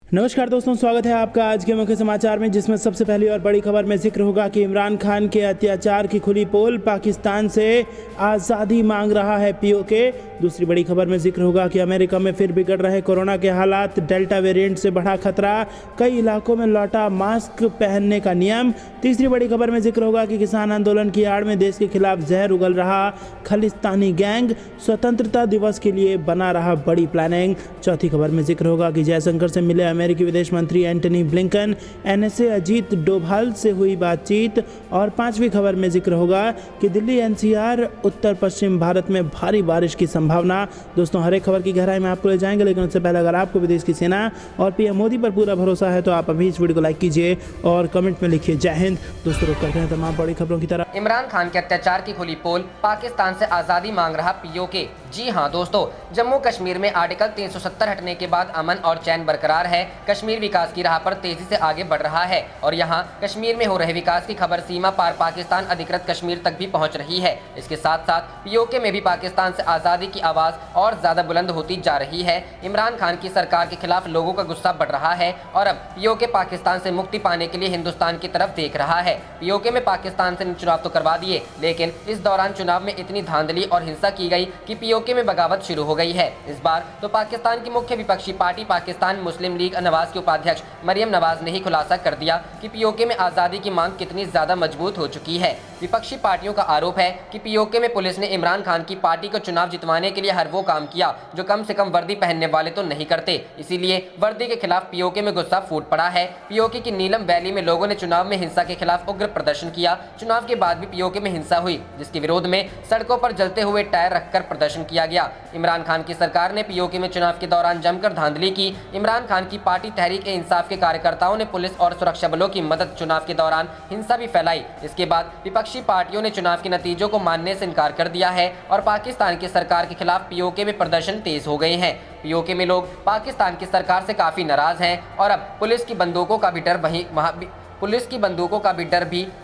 नमस्कार दोस्तों, स्वागत है आपका आज के मुख्य समाचार में, जिसमें सबसे पहली और बड़ी खबर में जिक्र होगा कि इमरान खान के अत्याचार की खुली पोल, पाकिस्तान से आज़ादी मांग रहा है पीओके। दूसरी बड़ी खबर में जिक्र होगा कि अमेरिका में फिर बिगड़ रहे कोरोना के हालात, डेल्टा वेरिएंट से बढ़ा खतरा, कई इलाकों में लौटा मास्क पहनने का नियम। तीसरी बड़ी खबर में जिक्र होगा कि किसान आंदोलन की आड़ में देश के खिलाफ जहर उगल रहा खालिस्तानी गैंग, स्वतंत्रता दिवस के लिए बना रहा बड़ी प्लानिंग। चौथी खबर में जिक्र होगा कि जयशंकर से मिले अमेरिकी विदेश मंत्री Antony Blinken, NSA Ajit Doval से हुई बातचीत। और पांचवी खबर में जिक्र होगा कि दिल्ली एनसीआर उत्तर पश्चिम भारत में भारी बारिश की संभावना। दोस्तों, हर एक खबर की गहराई में आपको ले जाएंगे, लेकिन उससे पहले अगर आपको विदेश की सेना और पीएम मोदी पर पूरा भरोसा है तो आप अभी इस वीडियो को लाइक कीजिए और कमेंट में लिखिए जय हिंद। दोस्तों, रुक करते हैं तमाम बड़ी खबरों की तरफ। इमरान खान के अत्याचार की खुली पोल, पाकिस्तान से आजादी मांग रहा पीओके। जी हां दोस्तों, जम्मू कश्मीर में आर्टिकल 370 हटने के बाद अमन और चैन बरकरार है। कश्मीर विकास की राह पर तेजी से आगे बढ़ रहा है और यहां कश्मीर में हो रहे विकास की खबर सीमा पार पाकिस्तान अधिकृत कश्मीर तक भी पहुंच रही है। इसके साथ साथ पीओके में भी पाकिस्तान से आजादी की आवाज और ज्यादा बुलंद होती जा रही है। इमरान खान की सरकार के खिलाफ लोगों का गुस्सा बढ़ रहा है और अब पीओके पाकिस्तान से मुक्ति पाने के लिए हिंदुस्तान की तरफ देख रहा है। पीओके में पाकिस्तान से चुनाव तो करवा दिए, लेकिन इस दौरान चुनाव में इतनी धांधली और हिंसा की गई कि पीओके में बगावत शुरू हो गई है। इस बार तो पाकिस्तान की मुख्य विपक्षी पार्टी पाकिस्तान मुस्लिम लीग नवाज के उपाध्यक्ष मरियम नवाज ने ही खुलासा कर दिया कि पीओके में आजादी की मांग कितनी ज्यादा मजबूत हो चुकी है। विपक्षी पार्टियों का आरोप है कि पीओके में पुलिस ने इमरान खान की पार्टी को चुनाव जितवाने के लिए हर वो काम किया जो कम से कम वर्दी पहनने वाले तो नहीं करते। इसीलिए वर्दी के खिलाफ पीओके में गुस्सा फूट पड़ा है। पीओके की नीलम वैली में लोगों ने चुनाव में हिंसा के खिलाफ उग्र प्रदर्शन किया। चुनाव के बाद भी पीओके में हिंसा हुई, जिसके विरोध में सड़कों पर जलते हुए टायर रखकर प्रदर्शन किया गया। इमरान खान की सरकार ने पीओके में चुनाव के दौरान जमकर धांधली की। इमरान खान की पार्टी तहरीक ए इंसाफ के कार्यकर्ताओं ने पुलिस और सुरक्षा बलों की मदद चुनाव के दौरान हिंसा भी फैलाई। इसके बाद विपक्षी पार्टियों ने चुनाव के नतीजों को मानने से इनकार कर दिया है और पाकिस्तान की सरकार के खिलाफ पीओके में प्रदर्शन तेज हो गए हैं। पीओके में लोग पाकिस्तान की सरकार से काफी नाराज हैं और अब पुलिस की बंदूकों का भी डर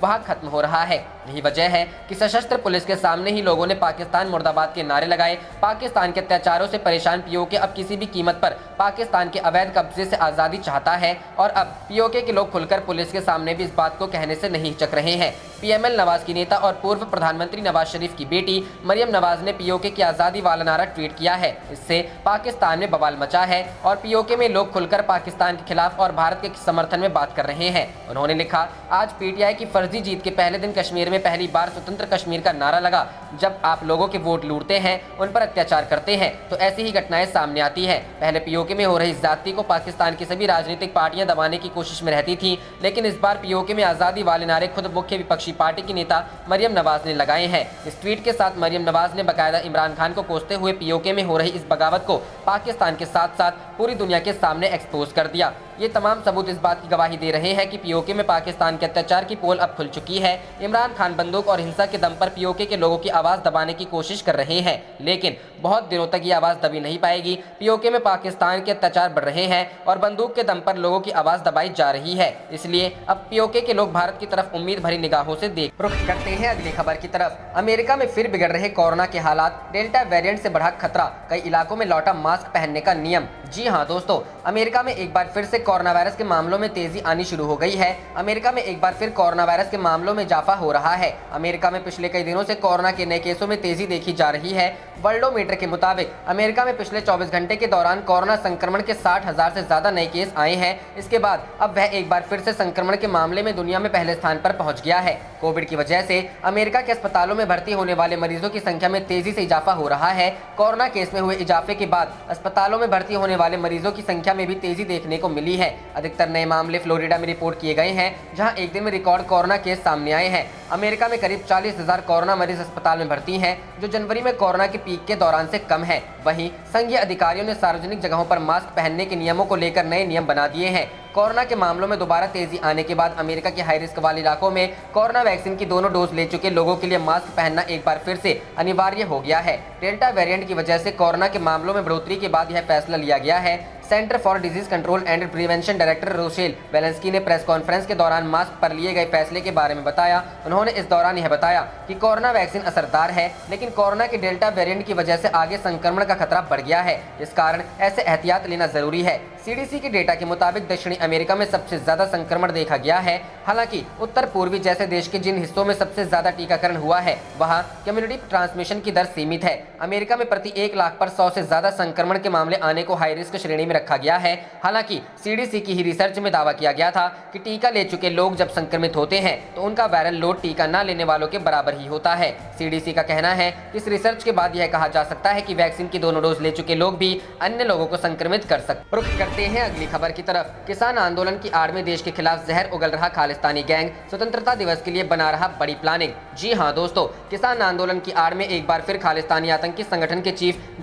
वहाँ खत्म हो रहा है। यही वजह है कि सशस्त्र पुलिस के सामने ही लोगों ने पाकिस्तान मुर्दाबाद के नारे लगाए। पाकिस्तान के अत्याचारों से परेशान पीओके अब किसी भी कीमत पर पाकिस्तान के अवैध कब्जे से आज़ादी चाहता है और अब पीओके के लोग खुलकर पुलिस के सामने भी इस बात को कहने से नहीं हिचक रहे हैं। पीएमएल नवाज की नेता और पूर्व प्रधानमंत्री नवाज शरीफ की बेटी मरियम नवाज ने पीओके की आज़ादी वाला नारा ट्वीट किया है। इससे पाकिस्तान में बवाल मचा है और पीओके में लोग खुलकर पाकिस्तान के खिलाफ और भारत के समर्थन में बात कर रहे हैं। उन्होंने लिखा, आज पीटीआई की फर्जी जीत के पहले दिन कश्मीर में पहली बार स्वतंत्र कश्मीर का नारा लगा। जब आप लोगों के वोट लूटते हैं, उन पर अत्याचार करते हैं, तो ऐसी ही घटनाएं सामने आती हैं। पहले पीओके में हो रही ज्यादती को पाकिस्तान की सभी राजनीतिक पार्टियां दबाने की कोशिश में रहती थी, लेकिन इस बार पीओके में आजादी वाले नारे खुद मुख्य विपक्षी पार्टी की नेता मरियम नवाज ने लगाए हैं। इस ट्वीट के साथ मरियम नवाज ने बाकायदा इमरान खान को कोसते हुए पीओके में हो रही इस बगावत को पाकिस्तान के साथ साथ पूरी दुनिया के सामने एक्सपोज कर दिया। ये तमाम सबूत इस बात की गवाही दे रहे हैं कि पीओके में पाकिस्तान के अत्याचार की पोल अब खुल चुकी है। इमरान खान बंदूक और हिंसा के दम पर पीओके के लोगों की आवाज दबाने की कोशिश कर रहे हैं, लेकिन बहुत दिनों तक ये आवाज दबी नहीं पाएगी। पीओके में पाकिस्तान के अत्याचार बढ़ रहे हैं और बंदूक के दम पर लोगों की आवाज दबाई जा रही है। इसलिए अब पीओके के लोग भारत की तरफ उम्मीद भरी निगाहों से देख रुख करते हैं अगली खबर की तरफ। अमेरिका में फिर बिगड़ रहे कोरोना के हालात, डेल्टा वेरिएंट से बढ़ा खतरा, कई इलाकों में लौटा मास्क पहनने का नियम। जी हाँ दोस्तों, अमेरिका में एक बार फिर से कोरोना वायरस के मामलों में तेजी आनी शुरू हो गई है। अमेरिका में एक बार फिर कोरोना वायरस के मामलों में इजाफा हो रहा है। अमेरिका में पिछले कई दिनों से कोरोना के नए केसों में तेजी देखी जा रही है। वर्ल्डोमीटर के मुताबिक अमेरिका में पिछले 24 घंटे के दौरान कोरोना संक्रमण के 60,000 से ज्यादा नए केस आए हैं। इसके बाद अब वह एक बार फिर से संक्रमण के मामले में दुनिया में पहले स्थान पर पहुंच गया है। कोविड की वजह से अमेरिका के अस्पतालों में भर्ती होने वाले मरीजों की संख्या में तेजी से इजाफा हो रहा है। कोरोना केस में हुए इजाफे के बाद अस्पतालों में भर्ती होने वाले मरीजों की संख्या में भी तेजी देखने को मिली है। अधिकतर नए मामले फ्लोरिडा में रिपोर्ट किए गए हैं, जहां एक दिन में रिकॉर्ड कोरोना केस सामने आए हैं। अमेरिका में करीब 40,000 कोरोना मरीज अस्पताल में भर्ती हैं, जो जनवरी में कोरोना के पीक के दौरान से कम है। वहीं संघीय अधिकारियों ने सार्वजनिक जगहों पर मास्क पहनने के नियमों को लेकर नए नियम बना दिए हैं। कोरोना के मामलों में दोबारा तेजी आने के बाद अमेरिका के हाई रिस्क वाले इलाकों में कोरोना वैक्सीन की दोनों डोज ले चुके लोगों के लिए मास्क पहनना एक बार फिर से अनिवार्य हो गया है। डेल्टा वेरिएंट की वजह से कोरोना के मामलों में बढ़ोतरी के बाद यह फैसला लिया गया है। Centre for disease control and prevention director Rochelle Walensky ने प्रेस कॉन्फ्रेंस के दौरान मास्क पर लिए गए फैसले के बारे में बताया। उन्होंने इस दौरान यह बताया कि कोरोना वैक्सीन असरदार है, लेकिन कोरोना के डेल्टा वेरिएंट की वजह से आगे संक्रमण का खतरा बढ़ गया है। इस कारण ऐसे एहतियात लेना जरूरी है। सीडीसी के डेटा के मुताबिक दक्षिणी अमेरिका में सबसे ज्यादा संक्रमण देखा गया है। हालांकि उत्तर पूर्वी जैसे देश के जिन हिस्सों में सबसे ज्यादा टीकाकरण हुआ है वहां कम्युनिटी ट्रांसमिशन की दर सीमित है। अमेरिका में प्रति 1 लाख पर 100 से ज्यादा संक्रमण के मामले आने को हाई रिस्क श्रेणी में रखा गया है। हालांकि सीडीसी की ही रिसर्च में दावा किया गया था कि टीका ले चुके लोग जब संक्रमित होते हैं तो उनका वायरल लोड टीका न लेने वालों के बराबर ही होता है। सीडीसी का कहना है कि इस रिसर्च के बाद यह कहा जा सकता है कि वैक्सीन की दोनों डोज ले चुके लोग भी अन्य लोगों को संक्रमित कर सकते। रुख करते हैं अगली खबर की तरफ। किसान आंदोलन की आड़ में देश के खिलाफ जहर उगल रहा खालिस्तानी गैंग स्वतंत्रता दिवस के लिए बना रहा बड़ी प्लानिंग। जी हां दोस्तों, किसान आंदोलन की आड़ में एक बार फिर खालिस्तानी आतंकी संगठन के चीफ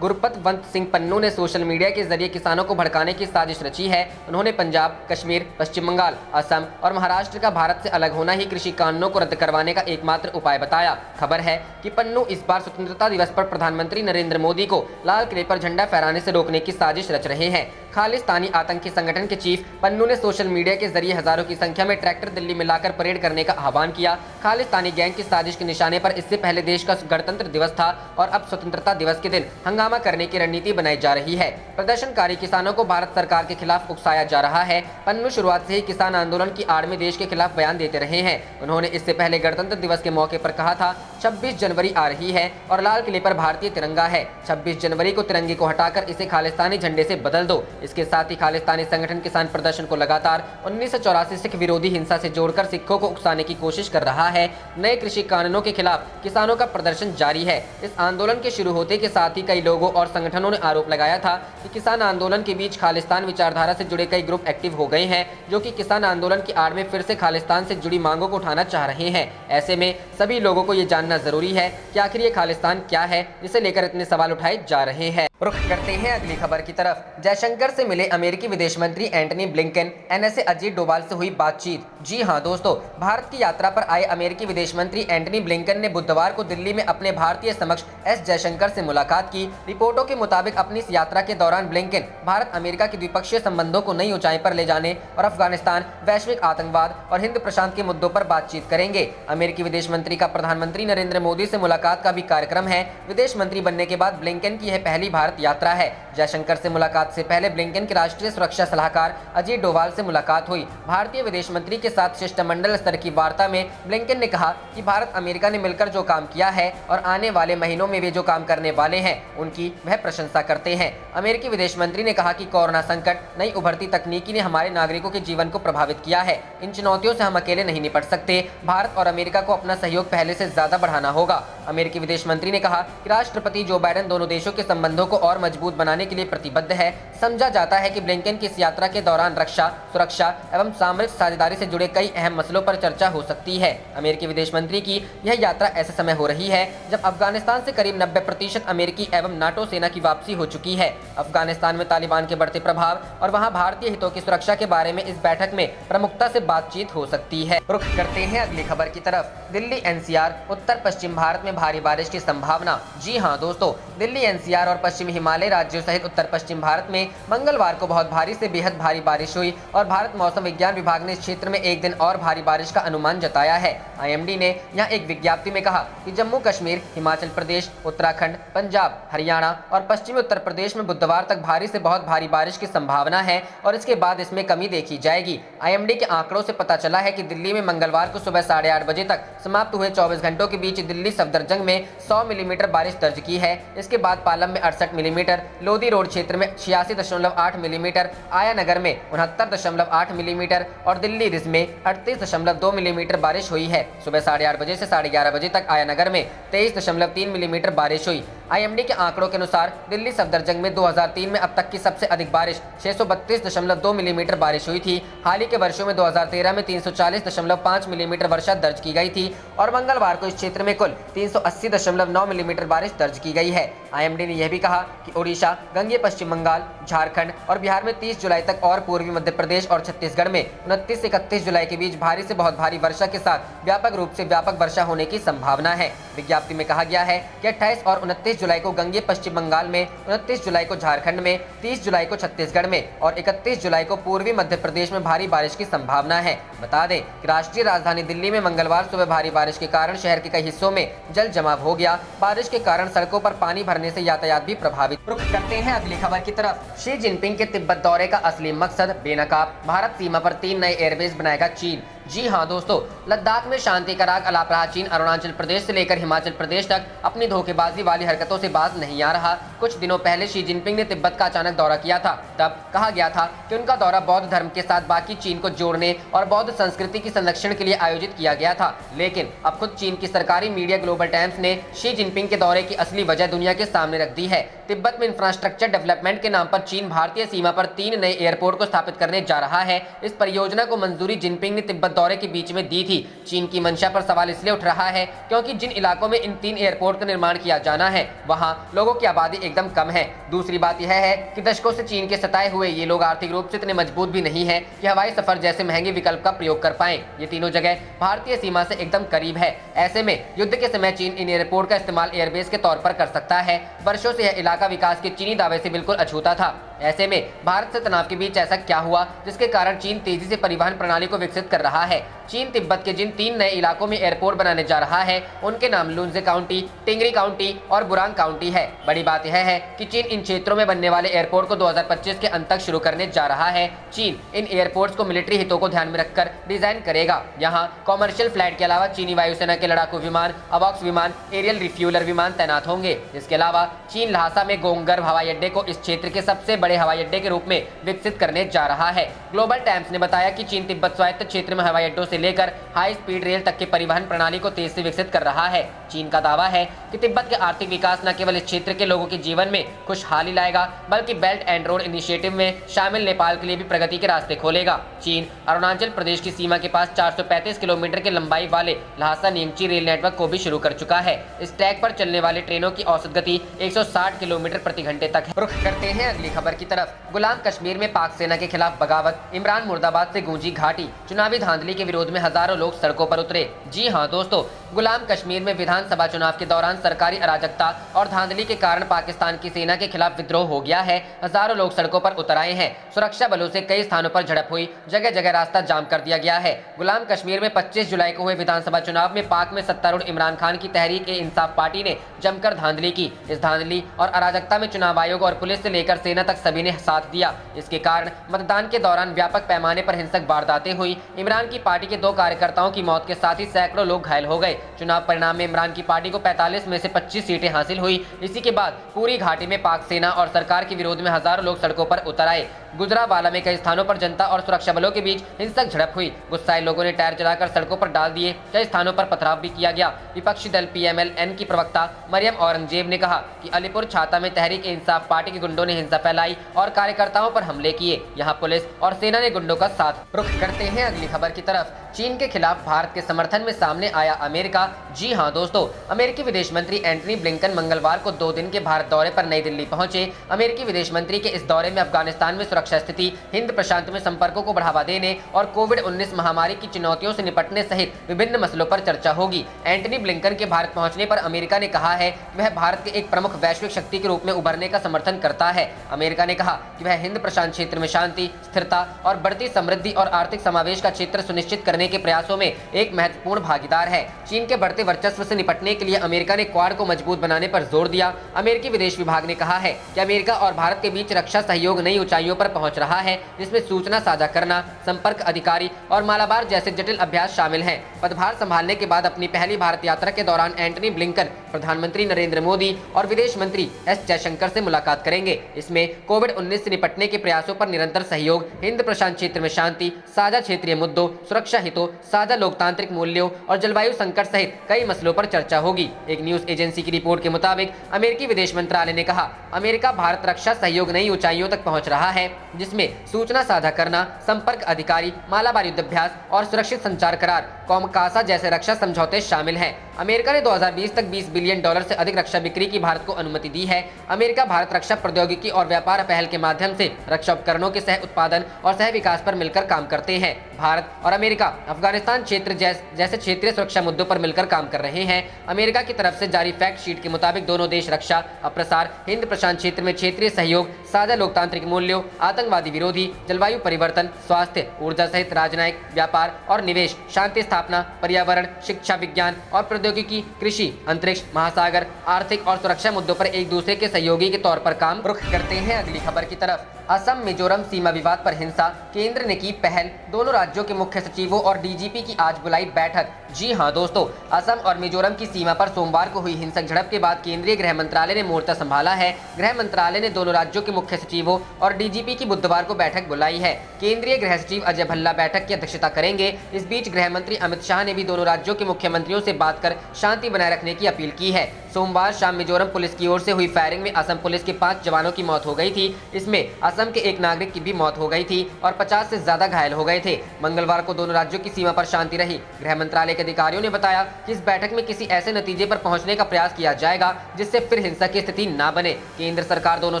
गुरपतवंत सिंह पन्नू ने सोशल मीडिया के जरिए किसानों को भड़काने की साजिश रची है। उन्होंने पंजाब, कश्मीर, पश्चिम बंगाल, असम और महाराष्ट्र का भारत से अलग होना ही कृषि कानूनों को रद्द करवाने का एकमात्र उपाय बताया। खबर है कि पन्नू इस बार स्वतंत्रता दिवस पर प्रधानमंत्री नरेंद्र मोदी को लाल किले पर झंडा फहराने से रोकने की साजिश रच रहे हैं। खालिस्तानी आतंकी संगठन के चीफ पन्नू ने सोशल मीडिया के जरिए हजारों की संख्या में ट्रैक्टर दिल्ली में लाकर परेड करने का आह्वान किया। खालिस्तानी गैंग की साजिश के निशाने पर इससे पहले देश का गणतंत्र दिवस था और अब स्वतंत्रता दिवस के दिन हंगामा करने की रणनीति बनाई जा रही है। प्रदर्शनकारी किसानों को भारत सरकार के खिलाफ उकसाया जा रहा है। पन्नू शुरुआत से ही किसान आंदोलन की आड़ में देश के खिलाफ बयान देते रहे हैं। उन्होंने इससे पहले गणतंत्र दिवस के मौके पर कहा था 26 जनवरी आ रही है और लाल किले पर भारतीय तिरंगा है। 26 जनवरी को तिरंगे को हटाकर इसे खालिस्तानी झंडे से बदल दो। इसके साथ ही खालिस्तानी संगठन किसान प्रदर्शन को लगातार 1984 सिख विरोधी हिंसा से जोड़कर सिखों को उकसाने की कोशिश कर रहा है। नए कृषि कानूनों के खिलाफ किसानों का प्रदर्शन जारी है। इस आंदोलन के शुरू होते के साथ ही कई लोगों और संगठनों ने आरोप लगाया था कि किसान आंदोलन के बीच खालिस्तान विचारधारा से जुड़े कई ग्रुप एक्टिव हो गए हैं, जो कि किसान आंदोलन की आड़ में फिर से खालिस्तान से जुड़ी मांगों को उठाना चाह रहे हैं। ऐसे में सभी लोगों को ये जानना जरूरी है कि आखिर ये खालिस्तान क्या है जिसे लेकर इतने सवाल उठाए जा रहे हैं। रुख करते हैं अगली खबर की तरफ। जयशंकर से मिले अमेरिकी विदेश मंत्री Antony Blinken, NSA Ajit Doval से हुई बातचीत। जी हां दोस्तों, भारत की यात्रा पर आए अमेरिकी विदेश मंत्री एंटनी ब्लिंकन ने बुधवार को दिल्ली में अपने भारतीय समक्ष एस जयशंकर से मुलाकात की। रिपोर्टों के मुताबिक अपनी इस यात्रा के दौरान ब्लिंकन भारत अमेरिका के द्विपक्षीय संबंधों को नई ऊंचाई पर ले जाने और अफगानिस्तान, वैश्विक आतंकवाद और हिंद प्रशांत के मुद्दों पर बातचीत करेंगे। अमेरिकी विदेश मंत्री का प्रधानमंत्री नरेंद्र मोदी से मुलाकात का भी कार्यक्रम है। विदेश मंत्री बनने के बाद ब्लिंकन की यह पहली भारत यात्रा है। जयशंकर से मुलाकात से पहले ब्लिंकन के राष्ट्रीय सुरक्षा सलाहकार अजीत डोभाल से मुलाकात हुई। भारतीय विदेश मंत्री के साथ शिष्टमंडल स्तर की वार्ता में ब्लिंकन ने कहा कि भारत अमेरिका ने मिलकर जो काम किया है और आने वाले महीनों में वे जो काम करने वाले हैं उनकी वह प्रशंसा करते हैं। अमेरिकी विदेश मंत्री ने कहा कि कोरोना संकट, नई उभरती तकनीकी ने हमारे नागरिकों के जीवन को प्रभावित किया है। इन चुनौतियों से हम अकेले नहीं निपट सकते। भारत और अमेरिका को अपना सहयोग पहले से ज्यादा बढ़ाना होगा। अमेरिकी विदेश मंत्री ने कहा कि राष्ट्रपति जो बाइडेन दोनों देशों के संबंधों को और मजबूत बनाने के लिए प्रतिबद्ध है। समझा जाता है कि ब्लिंकन की इस यात्रा के दौरान रक्षा, सुरक्षा एवं सामरिक साझेदारी से जुड़े कई अहम मसलों पर चर्चा हो सकती है। अमेरिकी विदेश मंत्री की यह यात्रा ऐसे समय हो रही है जब अफगानिस्तान से करीब 90% अमेरिकी एवं नाटो सेना की वापसी हो चुकी है। अफगानिस्तान में तालिबान के बढ़ते प्रभाव और वहां भारतीय हितों की सुरक्षा के बारे में इस बैठक में प्रमुखता से बातचीत हो सकती है। रुख करते हैं अगली खबर की तरफ। दिल्ली एनसीआर, उत्तर पश्चिम भारत में भारी बारिश की संभावना। जी हां दोस्तों, दिल्ली एनसीआर और पश्चिमी हिमालय राज्यों सहित उत्तर पश्चिम भारत में मंगलवार को बहुत भारी से बेहद भारी बारिश हुई और भारत मौसम विज्ञान विभाग ने इस क्षेत्र में एक दिन और भारी बारिश का अनुमान जताया है। आईएमडी ने यहां एक विज्ञप्ति में कहा कि जम्मू कश्मीर, हिमाचल प्रदेश, उत्तराखंड, पंजाब, हरियाणा और पश्चिमी उत्तर प्रदेश में बुधवार तक भारी से बहुत भारी बारिश की संभावना है और इसके बाद इसमें कमी देखी जाएगी। आईएमडी के आंकड़ों से पता चला है कि दिल्ली में मंगलवार को सुबह 8:30 बजे तक समाप्त हुए 24 घंटों के बीच दिल्ली सफदरजंग में 100 मिलीमीटर बारिश दर्ज की है। इसके बाद पालम में 68 मिलीमीटर, लोधी रोड क्षेत्र में 86.8 मिलीमीटर, आया नगर में 69.8 मिलीमीटर और दिल्ली रिज में 38.2 मिलीमीटर बारिश हुई है। सुबह 8:30 बजे से 11:30 बजे तक आया नगर में 23.3 मिलीमीटर बारिश हुई। आईएमडी के आंकड़ों के अनुसार दिल्ली सफदरजंग में 2003 में अब तक की सबसे अधिक बारिश 632.2 मिलीमीटर बारिश हुई थी। हाल ही के वर्षों में 2013 में 340.5 मिलीमीटर वर्षा दर्ज की गई थी और मंगलवार को इस क्षेत्र में कुल 380.9 मिलीमीटर बारिश दर्ज की गई है। आईएमडी ने यह भी कहा कि ओडिशा, गंगे पश्चिम बंगाल, झारखंड और बिहार में 30 जुलाई तक और पूर्वी मध्य प्रदेश और छत्तीसगढ़ में 29 से 31 जुलाई के बीच भारी से बहुत भारी वर्षा के साथ व्यापक रूप से व्यापक वर्षा होने की संभावना है। विज्ञप्ति में कहा गया है कि 28 और 29 23 जुलाई को गंगे पश्चिम बंगाल में, 29 जुलाई को झारखंड में, 30 जुलाई को छत्तीसगढ़ में और 31 जुलाई को पूर्वी मध्य प्रदेश में भारी बारिश की संभावना है। बता दें कि राष्ट्रीय राजधानी दिल्ली में मंगलवार सुबह भारी बारिश के कारण शहर के कई हिस्सों में जल जमाव हो गया। बारिश के कारण सड़कों पर पानी भरने से यातायात भी प्रभावित। रुख करते हैं अगली खबर की तरफ। शी जिनपिंग के तिब्बत दौरे का असली मकसद बेनकाब, भारत सीमा पर 3 नए एयरबेस बनाएगा चीन। जी हां दोस्तों, लद्दाख में शांति का राग अलाप रहा चीन अरुणाचल प्रदेश से लेकर हिमाचल प्रदेश तक अपनी धोखेबाजी वाली हरकतों से बाज नहीं आ रहा। कुछ दिनों पहले शी जिनपिंग ने तिब्बत का अचानक दौरा किया था। तब कहा गया था कि उनका दौरा बौद्ध धर्म के साथ बाकी चीन को जोड़ने और बौद्ध संस्कृति की संरक्षण के लिए आयोजित किया गया था। लेकिन अब खुद चीन की सरकारी मीडिया ग्लोबल टाइम्स ने शी जिनपिंग के दौरे की असली वजह दुनिया के सामने रख दी है। तिब्बत में इंफ्रास्ट्रक्चर डेवलपमेंट के नाम पर चीन भारतीय सीमा पर 3 नए एयरपोर्ट को स्थापित करने जा रहा है। इस परियोजना को मंजूरी जिनपिंग ने तिब्बत दौरे के बीच में दी थी। चीन की मंशा पर सवाल इसलिए उठ रहा है क्योंकि जिन इलाकों में इन 3 एयरपोर्ट का निर्माण किया जाना है वहां लोगों की आबादी एकदम कम है। दूसरी बात यह है कि दशकों से चीन के सताए हुए ये लोग आर्थिक रूप से इतने मजबूत भी नहीं है कि हवाई सफर जैसे महंगे विकल्प का प्रयोग कर पाएं। ये तीनों जगह भारतीय सीमा से एकदम करीब है। ऐसे में युद्ध के समय चीन इन एयरपोर्ट का इस्तेमाल एयरबेस के तौर पर कर सकता है। वर्षों से यह इलाका विकास के चीनी दावे से बिल्कुल अछूता था। ऐसे में भारत से तनाव के बीच ऐसा क्या हुआ जिसके कारण चीन तेजी से परिवहन प्रणाली को विकसित कर रहा है। चीन तिब्बत के जिन 3 नए इलाकों में एयरपोर्ट बनाने जा रहा है उनके नाम लुनजे काउंटी, टिंगरी काउंटी और बुरांग काउंटी है। बड़ी बात यह है कि चीन इन क्षेत्रों में बनने वाले एयरपोर्ट को 2025 के अंत तक शुरू करने जा रहा है। चीन इन एयरपोर्ट्स को मिलिट्री हितों को ध्यान में रखकर डिजाइन करेगा। यहाँ कॉमर्शियल फ्लाइट के अलावा चीनी वायुसेना के लड़ाकू विमान, अवॉक्स विमान, एरियल रिफ्यूलर विमान तैनात होंगे। इसके अलावा चीन ल्हासा में गोंगर्व हवाई अड्डे को इस क्षेत्र के सबसे बड़े हवाई अड्डे के रूप में विकसित करने जा रहा है। ग्लोबल टाइम्स ने बताया कि चीन तिब्बत स्वायत्त क्षेत्र में हवाई अड्डों से लेकर हाई स्पीड रेल तक के परिवहन प्रणाली को तेज से विकसित कर रहा है। चीन का दावा है कि तिब्बत के आर्थिक विकास न केवल इस क्षेत्र के लोगों के जीवन में खुशहाली लाएगा बल्कि बेल्ट एंड रोड इनिशिएटिव में शामिल नेपाल के लिए भी प्रगति के रास्ते खोलेगा। चीन अरुणाचल प्रदेश की सीमा के पास 435 किलोमीटर की लंबाई वाले ल्हासा नीमची रेल नेटवर्क को भी शुरू कर चुका है। इस ट्रैक पर चलने वाले ट्रेनों की औसत गति 160 किलोमीटर प्रति घंटे तक है। रुख करते हैं अगली खबर की तरफ। गुलाम कश्मीर में पाक सेना के खिलाफ बगावत, इमरान मुर्दाबाद से गूंजी घाटी। चुनावी धांधली के विरोध में हजारों लोग सड़कों पर उतरे। जी हां दोस्तों, गुलाम कश्मीर में विधानसभा चुनाव के दौरान सरकारी अराजकता और धांधली के कारण पाकिस्तान की सेना के खिलाफ विद्रोह हो गया है। हजारों लोग सड़कों पर उतर आए हैं। सुरक्षा बलों से कई स्थानों पर झड़प हुई, जगह जगह रास्ता जाम कर दिया गया है। गुलाम कश्मीर में 25 जुलाई को हुए विधानसभा चुनाव में पाक में सत्तारूढ़ इमरान खान की तहरीक ए इंसाफ पार्टी ने जमकर धांधली की। इस धांधली और अराजकता में चुनाव आयोग और पुलिस से लेकर सेना तक सभी ने साथ दिया। इसके कारण मतदान के दौरान व्यापक पैमाने पर हिंसक वारदातें हुई। इमरान की पार्टी के 2 कार्यकर्ताओं की मौत के साथ ही सैकड़ों लोग घायल हो गए। चुनाव परिणाम में इमरान की पार्टी को 45 में से 25 सीटें हासिल हुई। इसी के बाद पूरी घाटी में पाक सेना और सरकार के विरोध में हजारों लोग सड़कों पर उतर आए। गुजरावाला में कई स्थानों पर जनता और सुरक्षा बलों के बीच हिंसक झड़प हुई। गुस्साए लोगों ने टायर जलाकर सड़कों पर डाल दिए। कई स्थानों पर पथराव भी किया गया। विपक्षी दल PMLN की प्रवक्ता मरियम औरंगजेब ने कहा कि अलीपुर छाता में तहरीक इंसाफ पार्टी के गुंडों ने हिंसा फैलाई और कार्यकर्ताओं पर हमले किए। यहाँ पुलिस और सेना ने गुंडों का साथ। रुख करते हैं अगली खबर की तरफ। चीन के खिलाफ भारत के समर्थन में सामने आया अमेरिका। जी हां दोस्तों, अमेरिकी विदेश मंत्री एंटनी ब्लिंकन मंगलवार को 2 दिन के भारत दौरे पर नई दिल्ली पहुंचे। अमेरिकी विदेश मंत्री के इस दौरे में अफगानिस्तान में सुरक्षा स्थिति, हिंद प्रशांत में संपर्कों को बढ़ावा देने और कोविड-19 महामारी की चुनौतियों से निपटने सहित विभिन्न मसलों पर चर्चा होगी। एंटनी ब्लिंकन के भारत पहुंचने पर अमेरिका ने कहा है कि वह भारत के एक प्रमुख वैश्विक शक्ति के रूप में उभरने का समर्थन करता है। अमेरिका ने कहा कि वह हिंद प्रशांत क्षेत्र में शांति, स्थिरता और बढ़ती समृद्धि और आर्थिक समावेश का क्षेत्र सुनिश्चित करने के प्रयासों में एक महत्वपूर्ण भागीदार है। चीन के बढ़ते वर्चस्व से निपटने के लिए अमेरिका ने क्वाड को मजबूत बनाने पर जोर दिया। अमेरिकी विदेश विभाग ने कहा है कि अमेरिका और भारत के बीच रक्षा सहयोग नई ऊंचाइयों पर पहुंच रहा है, जिसमें सूचना साझा करना, संपर्क अधिकारी और मालाबार जैसे जटिल अभ्यास शामिल हैं। पदभार संभालने के बाद अपनी पहली भारत यात्रा के दौरान एंटनी ब्लिंकन प्रधानमंत्री नरेंद्र मोदी और विदेश मंत्री एस जयशंकर से मुलाकात करेंगे। इसमें कोविड-19 से निपटने के प्रयासों पर निरंतर सहयोग, हिंद प्रशांत क्षेत्र में शांति, साझा क्षेत्रीय मुद्दों, सुरक्षा हितों, साझा लोकतांत्रिक मूल्यों और जलवायु संकट सहित कई मसलों पर चर्चा होगी। एक न्यूज एजेंसी की रिपोर्ट के मुताबिक अमेरिकी विदेश मंत्रालय ने कहा, अमेरिका भारत रक्षा सहयोग नई ऊंचाइयों तक पहुंच रहा है। जिसमें सूचना साझा करना, संपर्क अधिकारी, मालाबार युद्धाभ्यास और सुरक्षित संचार करार कॉमकासा जैसे रक्षा समझौते शामिल हैं। अमेरिका ने 2020 तक $20 बिलियन से अधिक रक्षा बिक्री की भारत को अनुमति दी है। अमेरिका भारत रक्षा प्रौद्योगिकी और व्यापार पहल के माध्यम से रक्षा उपकरणों के सह उत्पादन और सह विकास पर मिलकर काम करते हैं। भारत और अमेरिका अफगानिस्तान क्षेत्र जैसे क्षेत्रीय सुरक्षा मुद्दों पर मिलकर काम कर रहे हैं। अमेरिका की तरफ से जारी फैक्ट शीट के मुताबिक दोनों देश रक्षा, अप्रसार, हिंद प्रशांत क्षेत्र में क्षेत्रीय सहयोग, साझा लोकतांत्रिक मूल्यों, आतंकवादी विरोधी, जलवायु परिवर्तन, स्वास्थ्य, ऊर्जा सहित राजनयिक, व्यापार और निवेश, शांति स्थापना, पर्यावरण, शिक्षा, विज्ञान और प्रौद्योगिकी, कृषि, अंतरिक्ष, महासागर, आर्थिक और सुरक्षा मुद्दों पर एक दूसरे के सहयोगी के तौर पर काम रुख करते हैं। अगली खबर की तरफ, असम मिजोरम सीमा विवाद पर हिंसा, केंद्र ने की पहल, दोनों राज्यों के मुख्य सचिवों और डीजीपी की आज बुलाई बैठक। जी हां दोस्तों, असम और मिजोरम की सीमा पर सोमवार को हुई हिंसक झड़प के बाद केंद्रीय गृह मंत्रालय ने मोर्चा संभाला है। गृह मंत्रालय ने दोनों राज्यों के मुख्य सचिवों और डीजीपी की बुधवार को बैठक बुलाई है। केंद्रीय गृह सचिव अजय भल्ला बैठक की अध्यक्षता करेंगे। इस बीच गृह मंत्री अमित शाह ने भी दोनों राज्यों के मुख्यमंत्रियों से बात कर शांति बनाए रखने की अपील की है। सोमवार शाम मिजोरम पुलिस की ओर से हुई फायरिंग में असम पुलिस के 5 जवानों की मौत हो गई थी। इसमें असम के एक नागरिक की भी मौत हो गई थी और 50 से ज्यादा घायल हो गए थे। मंगलवार को दोनों राज्यों की सीमा पर शांति रही। गृह मंत्रालय के अधिकारियों ने बताया कि इस बैठक में किसी ऐसे नतीजे पर पहुंचने का प्रयास किया जाएगा जिससे फिर हिंसा की स्थिति न बने। केंद्र सरकार दोनों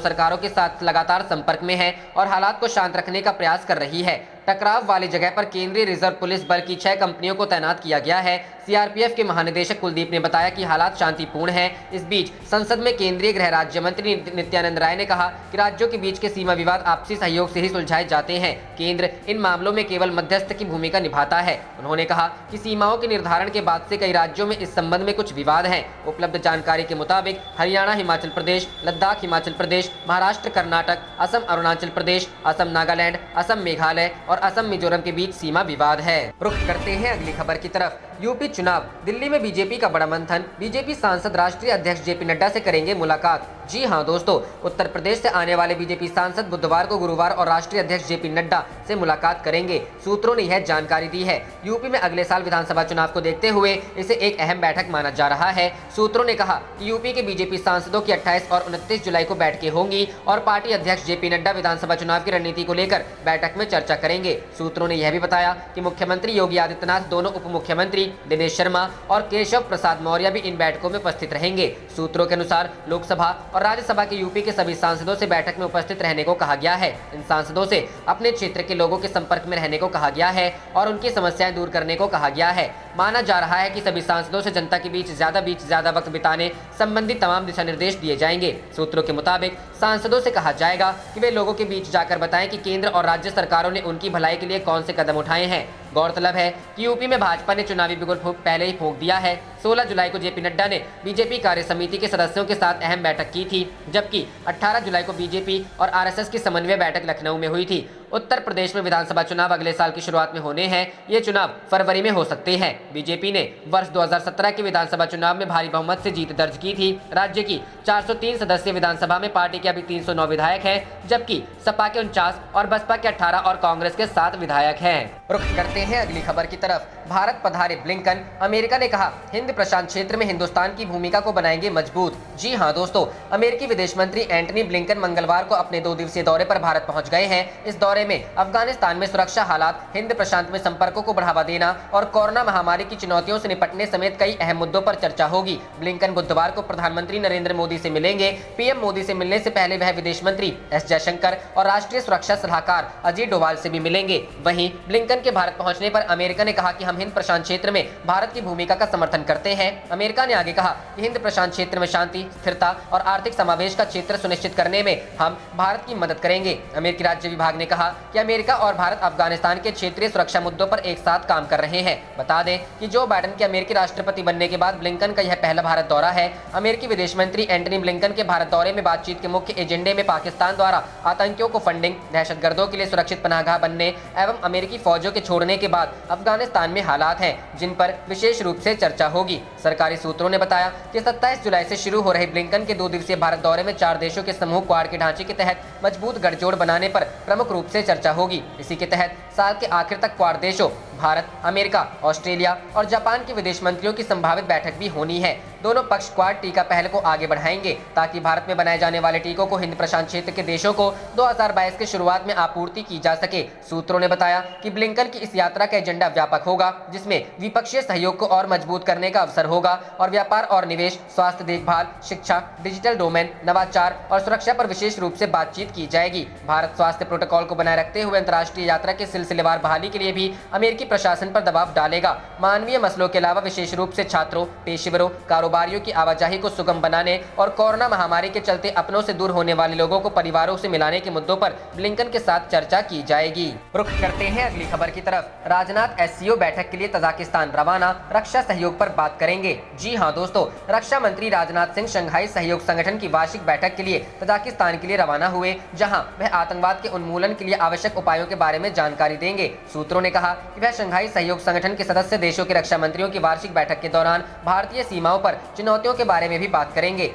सरकारों के साथ लगातार संपर्क में है और हालात को शांत रखने का प्रयास कर रही है। टकराव वाली जगह पर केंद्रीय रिजर्व पुलिस बल की 6 कंपनियों को तैनात किया गया है। सीआरपीएफ के महानिदेशक कुलदीप ने बताया कि हालात शांतिपूर्ण हैं। इस बीच संसद में केंद्रीय गृह राज्य मंत्री नित्यानंद राय ने कहा कि राज्यों के बीच के सीमा विवाद आपसी सहयोग से ही सुलझाए जाते हैं। केंद्र इन मामलों में केवल मध्यस्थ की भूमिका निभाता है। उन्होंने कहा कि सीमाओं के निर्धारण के बाद से कई राज्यों में इस संबंध में कुछ विवाद हैं। उपलब्ध जानकारी के मुताबिक हरियाणा, हिमाचल प्रदेश, लद्दाख, हिमाचल प्रदेश, महाराष्ट्र, कर्नाटक, असम, अरुणाचल प्रदेश, असम, नागालैंड, असम, मेघालय और असम मिजोरम के बीच सीमा विवाद है। रुख करते हैं अगली खबर की तरफ। यूपी चुनाव, दिल्ली में बीजेपी का बड़ा मंथन, बीजेपी सांसद राष्ट्रीय अध्यक्ष जेपी नड्डा से करेंगे मुलाकात। जी हां दोस्तों, उत्तर प्रदेश से आने वाले बीजेपी सांसद बुधवार को गुरुवार और राष्ट्रीय अध्यक्ष जेपी नड्डा से मुलाकात करेंगे। सूत्रों ने यह जानकारी दी है। यूपी में अगले साल विधानसभा चुनाव को देखते हुए इसे एक अहम बैठक माना जा रहा है। सूत्रों ने कहा कि यूपी के बीजेपी सांसदों की 28 और 29 जुलाई को बैठकें होंगी और पार्टी अध्यक्ष जेपी नड्डा विधानसभा चुनाव की रणनीति को लेकर बैठक में चर्चा करेंगे। सूत्रों ने यह भी बताया कि मुख्यमंत्री योगी आदित्यनाथ, दोनों उप मुख्यमंत्री दिनेश शर्मा और केशव प्रसाद मौर्य भी इन बैठकों में उपस्थित रहेंगे। सूत्रों के अनुसार लोकसभा और राज्यसभा के यूपी के सभी सांसदों से बैठक में उपस्थित रहने को कहा गया है। इन सांसदों से अपने क्षेत्र के लोगों के संपर्क में रहने को कहा गया है और उनकी समस्याएं दूर करने को कहा गया है। माना जा रहा है कि सभी सांसदों से जनता के बीच ज्यादा वक्त बिताने संबंधी तमाम दिशा निर्देश दिए जाएंगे। सूत्रों के मुताबिक सांसदों से कहा जाएगा कि वे लोगों के बीच जाकर बताएं कि केंद्र और राज्य सरकारों ने उनकी भलाई के लिए कौन से कदम उठाए हैं। गौरतलब है कि यूपी में भाजपा ने चुनावी बिगुल पहले ही फूंक दिया है। 16 जुलाई को जेपी नड्डा ने बीजेपी कार्य समिति के सदस्यों के साथ अहम बैठक की थी, जबकि 18 जुलाई को बीजेपी और आरएसएस की समन्वय बैठक लखनऊ में हुई थी। उत्तर प्रदेश में विधानसभा चुनाव अगले साल की शुरुआत में होने हैं। ये चुनाव फरवरी में हो सकते हैं। बीजेपी ने वर्ष 2017 के विधानसभा चुनाव में भारी बहुमत से जीत दर्ज की थी। राज्य की 403 सदस्यीय विधानसभा में पार्टी के अभी 309 विधायक हैं, जबकि सपा के 49 और बसपा के 18 और कांग्रेस के 7 विधायक हैं। रुख करते हैं अगली खबर की तरफ। भारत पधारे ब्लिंकन, अमेरिका ने कहा हिंद प्रशांत क्षेत्र में हिंदुस्तान की भूमिका को बनाएंगे मजबूत। जी हां दोस्तों, अमेरिकी विदेश मंत्री एंटनी ब्लिंकन मंगलवार को अपने 2 दिवसीय दौरे पर भारत पहुंच गए हैं। इस दौरे में अफगानिस्तान में सुरक्षा हालात, हिंद प्रशांत में संपर्कों को बढ़ावा देना और कोरोना महामारी की चुनौतियों से निपटने समेत कई अहम मुद्दों पर चर्चा होगी। ब्लिंकन बुधवार को प्रधानमंत्री नरेंद्र मोदी से मिलेंगे। पीएम मोदी से मिलने से पहले वह विदेश मंत्री एस जयशंकर और राष्ट्रीय सुरक्षा सलाहकार अजीत डोभाल से भी मिलेंगे। वहीं ब्लिंकन के भारत पहुंचने पर अमेरिका ने कहा कि हम हिंद प्रशांत क्षेत्र में भारत की भूमिका का समर्थन करते हैं। अमेरिका ने आगे कहा कि हिंद प्रशांत क्षेत्र में शांति, स्थिरता और आर्थिक समावेश का क्षेत्र सुनिश्चित करने में हम भारत की मदद करेंगे। अमेरिकी राज्य विभाग ने कहा कि अमेरिका और भारत अफगानिस्तान के क्षेत्रीय सुरक्षा मुद्दों पर एक साथ काम कर रहे हैं। बता दें कि जो बाइडेन के अमेरिकी राष्ट्रपति बनने के बाद ब्लिंकन का यह पहला भारत दौरा है। अमेरिकी विदेश मंत्री एंटनी ब्लिंकन के भारत दौरे में बातचीत के मुख्य एजेंडे में पाकिस्तान द्वारा आतंकियों को फंडिंग, दहशतगर्दों के लिए सुरक्षित पनाहगाह बनने एवं अमेरिकी फौजों के छोड़ने के बाद अफगानिस्तान में हालात हैं, जिन पर विशेष रूप से चर्चा होगी। सरकारी सूत्रों ने बताया कि 27 जुलाई से शुरू हो रहे ब्लिंकन के 2 दिवसीय भारत दौरे में 4 देशों के समूह क्वाड के ढांचे के तहत मजबूत गठजोड़ बनाने पर प्रमुख रूप से चर्चा होगी। इसी के तहत साल के आखिर तक क्वाड देशों भारत, अमेरिका, ऑस्ट्रेलिया और जापान के विदेश मंत्रियों की संभावित बैठक भी होनी है। दोनों पक्ष क्वाड टीका पहल को आगे बढ़ाएंगे ताकि भारत में बनाए जाने वाले टीकों को हिंद प्रशांत क्षेत्र के देशों को 2022 के शुरुआत में आपूर्ति की जा सके। सूत्रों ने बताया कि ब्लिंकन की इस यात्रा का एजेंडा व्यापक होगा, जिसमें द्विपक्षीय सहयोग को और मजबूत करने का अवसर होगा और व्यापार और निवेश, स्वास्थ्य देखभाल, शिक्षा, डिजिटल डोमेन, नवाचार और सुरक्षा पर विशेष रूप से बातचीत की जाएगी। भारत स्वास्थ्य प्रोटोकॉल को बनाए रखते हुए अंतर्राष्ट्रीय यात्रा के सिलसिलेवार बहाली के लिए भी अमेरिकी प्रशासन पर दबाव डालेगा। मानवीय मसलों के अलावा विशेष रूप से छात्रों, पेशेवरों, कारोबारियों की आवाजाही को सुगम बनाने और कोरोना महामारी के चलते अपनों से दूर होने वाले लोगों को परिवारों से मिलाने के मुद्दों पर ब्लिंकन के साथ चर्चा की जाएगी। रुख करते हैं अगली खबर की तरफ। राजनाथ एससीओ बैठक के लिए तजाकिस्तान रवाना, रक्षा सहयोग पर बात करेंगे। जी हां दोस्तों, रक्षा मंत्री राजनाथ सिंह शंघाई सहयोग संगठन की वार्षिक बैठक के लिए तजाकिस्तान के लिए रवाना हुए, जहां वह आतंकवाद के उन्मूलन के लिए आवश्यक उपायों के बारे में जानकारी देंगे। सूत्रों ने कहा कि वह शंघाई सहयोग संगठन के सदस्य देशों के रक्षा मंत्रियों की वार्षिक बैठक के दौरान भारतीय सीमाओं पर चुनौतियों के बारे में भी बात करेंगे।